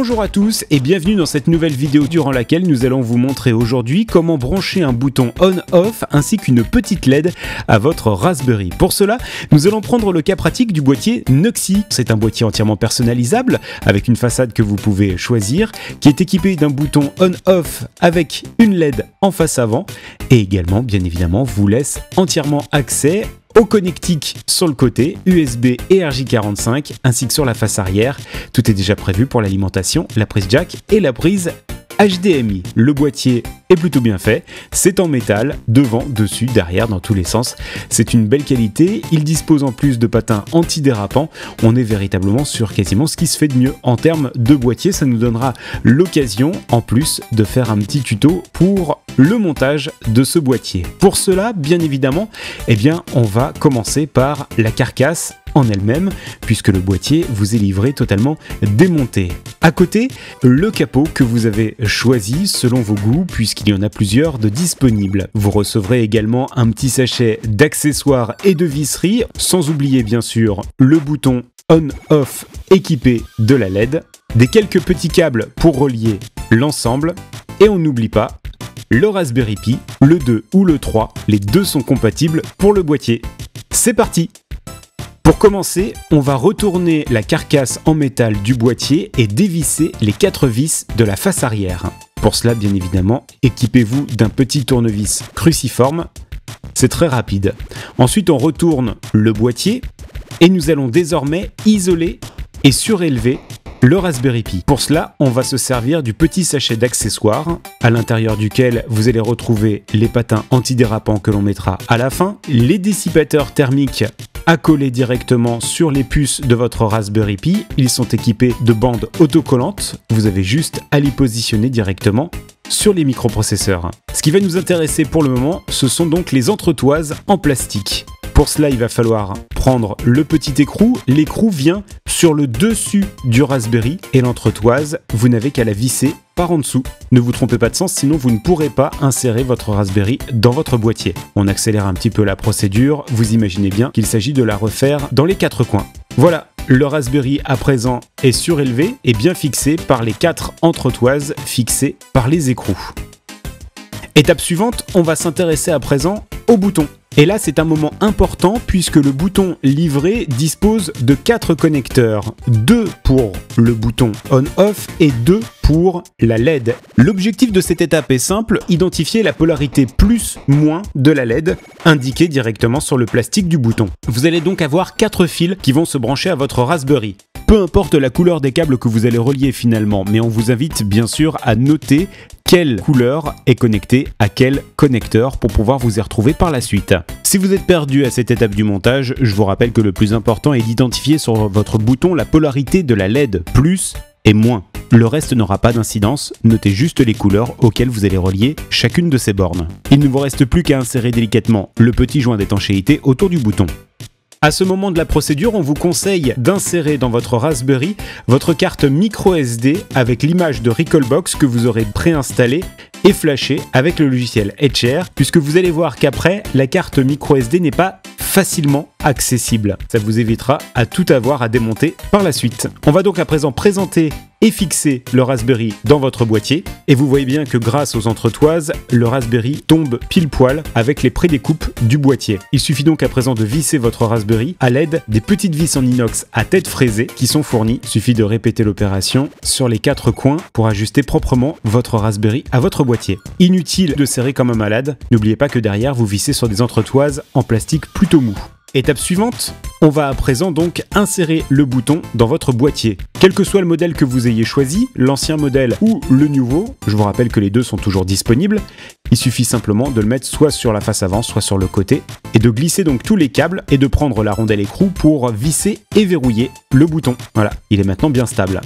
Bonjour à tous et bienvenue dans cette nouvelle vidéo durant laquelle nous allons vous montrer aujourd'hui comment brancher un bouton on-off ainsi qu'une petite LED à votre Raspberry. Pour cela, nous allons prendre le cas pratique du boîtier Nuxi. C'est un boîtier entièrement personnalisable avec une façade que vous pouvez choisir, qui est équipé d'un bouton on-off avec une LED en face avant et également, bien évidemment, vous laisse entièrement accès au connectique sur le côté, USB et RJ45, ainsi que sur la face arrière. Tout est déjà prévu pour l'alimentation, la prise jack et la prise HDMI. Le boîtier est plutôt bien fait, c'est en métal, devant, dessus, derrière, dans tous les sens. C'est une belle qualité, il dispose en plus de patins antidérapants. On est véritablement sur quasiment ce qui se fait de mieux en termes de boîtier. Ça nous donnera l'occasion, en plus, de faire un petit tuto pour le montage de ce boîtier. Pour cela, bien évidemment, on va commencer par la carcasse en elle-même, puisque le boîtier vous est livré totalement démonté. À côté, le capot que vous avez choisi selon vos goûts, puisqu'il y en a plusieurs de disponibles. Vous recevrez également un petit sachet d'accessoires et de visseries, sans oublier bien sûr le bouton on-off équipé de la LED, des quelques petits câbles pour relier l'ensemble, et on n'oublie pas le Raspberry Pi, le 2 ou le 3, les deux sont compatibles pour le boîtier. C'est parti! Pour commencer, on va retourner la carcasse en métal du boîtier et dévisser les 4 vis de la face arrière. Pour cela, bien évidemment, équipez-vous d'un petit tournevis cruciforme, c'est très rapide. Ensuite, on retourne le boîtier et nous allons désormais isoler et surélever le Raspberry Pi. Pour cela, on va se servir du petit sachet d'accessoires, à l'intérieur duquel vous allez retrouver les patins antidérapants que l'on mettra à la fin, les dissipateurs thermiques à coller directement sur les puces de votre Raspberry Pi. Ils sont équipés de bandes autocollantes, vous avez juste à les positionner directement sur les microprocesseurs. Ce qui va nous intéresser pour le moment, ce sont donc les entretoises en plastique. Pour cela, il va falloir prendre le petit écrou. L'écrou vient sur le dessus du Raspberry et l'entretoise, vous n'avez qu'à la visser par en dessous. Ne vous trompez pas de sens, sinon vous ne pourrez pas insérer votre Raspberry dans votre boîtier. On accélère un petit peu la procédure, vous imaginez bien qu'il s'agit de la refaire dans les 4 coins. Voilà, le Raspberry à présent est surélevé et bien fixé par les 4 entretoises fixées par les écrous. Étape suivante, on va s'intéresser à présent au bouton. Et là, c'est un moment important puisque le bouton livré dispose de 4 connecteurs. 2 pour le bouton on-off et 2 pour la LED. L'objectif de cette étape est simple, identifier la polarité plus-moins de la LED, indiquée directement sur le plastique du bouton. Vous allez donc avoir 4 fils qui vont se brancher à votre Raspberry. Peu importe la couleur des câbles que vous allez relier finalement, mais on vous invite bien sûr à noter quelle couleur est connectée à quel connecteur pour pouvoir vous y retrouver par la suite. Si vous êtes perdu à cette étape du montage, je vous rappelle que le plus important est d'identifier sur votre bouton la polarité de la LED, plus et moins. Le reste n'aura pas d'incidence, notez juste les couleurs auxquelles vous allez relier chacune de ces bornes. Il ne vous reste plus qu'à insérer délicatement le petit joint d'étanchéité autour du bouton. À ce moment de la procédure, on vous conseille d'insérer dans votre Raspberry votre carte micro SD avec l'image de Recalbox que vous aurez préinstallée et flashée avec le logiciel Etcher, puisque vous allez voir qu'après, la carte micro SD n'est pas facilement accessible. Ça vous évitera à tout avoir à démonter par la suite. On va donc à présent présenter et fixer le Raspberry dans votre boîtier. Et vous voyez bien que grâce aux entretoises, le Raspberry tombe pile poil avec les prédécoupes du boîtier. Il suffit donc à présent de visser votre Raspberry à l'aide des petites vis en inox à tête fraisée qui sont fournies. Il suffit de répéter l'opération sur les 4 coins pour ajuster proprement votre Raspberry à votre boîtier. Inutile de serrer comme un malade. N'oubliez pas que derrière, vous vissez sur des entretoises en plastique plutôt mou. Étape suivante, on va à présent donc insérer le bouton dans votre boîtier. Quel que soit le modèle que vous ayez choisi, l'ancien modèle ou le nouveau, je vous rappelle que les deux sont toujours disponibles, il suffit simplement de le mettre soit sur la face avant, soit sur le côté, et de glisser donc tous les câbles et de prendre la rondelle écrou pour visser et verrouiller le bouton. Voilà, il est maintenant bien stable.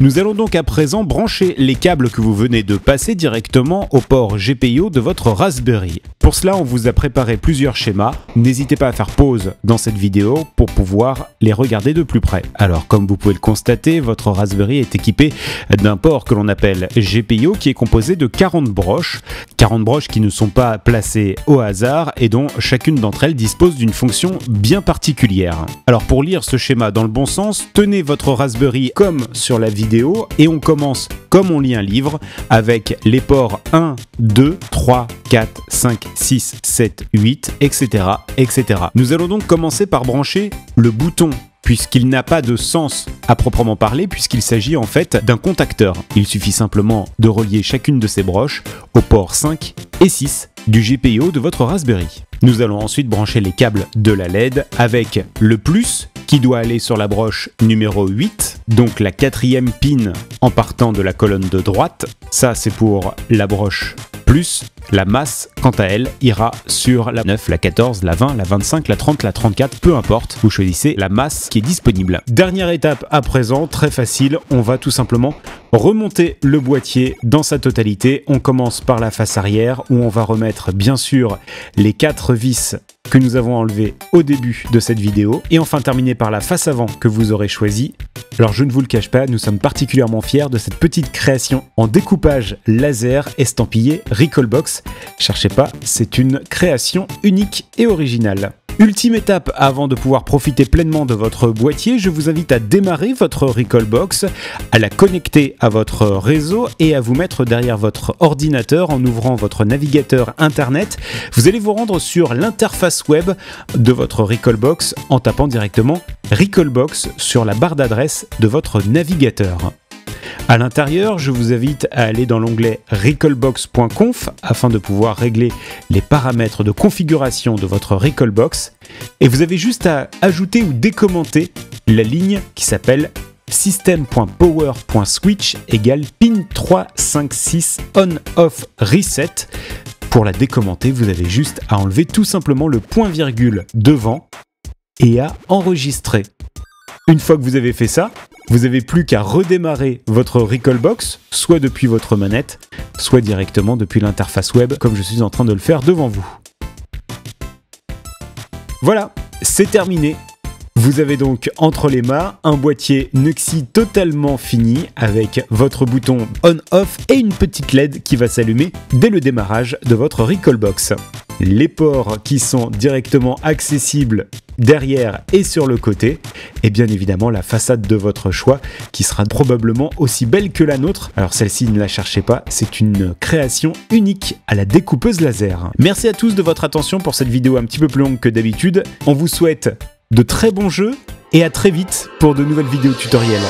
Nous allons donc à présent brancher les câbles que vous venez de passer directement au port GPIO de votre Raspberry. Pour cela, on vous a préparé plusieurs schémas. N'hésitez pas à faire pause dans cette vidéo pour pouvoir les regarder de plus près. Alors, comme vous pouvez le constater, votre Raspberry est équipé d'un port que l'on appelle GPIO qui est composé de 40 broches. 40 broches qui ne sont pas placées au hasard et dont chacune d'entre elles dispose d'une fonction bien particulière. Alors, pour lire ce schéma dans le bon sens, tenez votre Raspberry comme sur la vidéo vidéo et on commence comme on lit un livre avec les ports 1, 2, 3, 4, 5, 6, 7, 8, etc., etc. Nous allons donc commencer par brancher le bouton puisqu'il n'a pas de sens à proprement parler, puisqu'il s'agit en fait d'un contacteur. Il suffit simplement de relier chacune de ces broches aux ports 5 et 6 du GPIO de votre Raspberry. Nous allons ensuite brancher les câbles de la LED avec le plus qui doit aller sur la broche numéro 8, donc la 4e pin en partant de la colonne de droite. Ça, c'est pour la broche plus. La masse, quant à elle, ira sur la 9, la 14, la 20, la 25, la 30, la 34, peu importe, vous choisissez la masse qui est disponible. Dernière étape à présent, très facile, on va tout simplement remonter le boîtier dans sa totalité. On commence par la face arrière où on va remettre bien sûr les 4 vis que nous avons enlevées au début de cette vidéo et enfin terminer par la face avant que vous aurez choisie. Alors je ne vous le cache pas, nous sommes particulièrement fiers de cette petite création en découpage laser estampillé Recalbox. Cherchez pas, c'est une création unique et originale. Ultime étape avant de pouvoir profiter pleinement de votre boîtier, je vous invite à démarrer votre Recalbox, à la connecter à votre réseau et à vous mettre derrière votre ordinateur en ouvrant votre navigateur internet. Vous allez vous rendre sur l'interface web de votre Recalbox en tapant directement Recalbox sur la barre d'adresse de votre navigateur. À l'intérieur, je vous invite à aller dans l'onglet recalbox.conf afin de pouvoir régler les paramètres de configuration de votre Recalbox. Et vous avez juste à ajouter ou décommenter la ligne qui s'appelle system.power.switch égale pin 356 on-off reset. Pour la décommenter, vous avez juste à enlever tout simplement le point-virgule devant et à enregistrer. Une fois que vous avez fait ça, vous n'avez plus qu'à redémarrer votre Recalbox, soit depuis votre manette, soit directement depuis l'interface web, comme je suis en train de le faire devant vous. Voilà, c'est terminé. Vous avez donc entre les mains un boîtier Nuxi totalement fini avec votre bouton on-off et une petite LED qui va s'allumer dès le démarrage de votre Recalbox. Les ports qui sont directement accessibles derrière et sur le côté, et bien évidemment la façade de votre choix qui sera probablement aussi belle que la nôtre. Alors celle-ci, ne la cherchez pas, c'est une création unique à la découpeuse laser. Merci à tous de votre attention pour cette vidéo un petit peu plus longue que d'habitude. On vous souhaite de très bons jeux et à très vite pour de nouvelles vidéos tutoriels.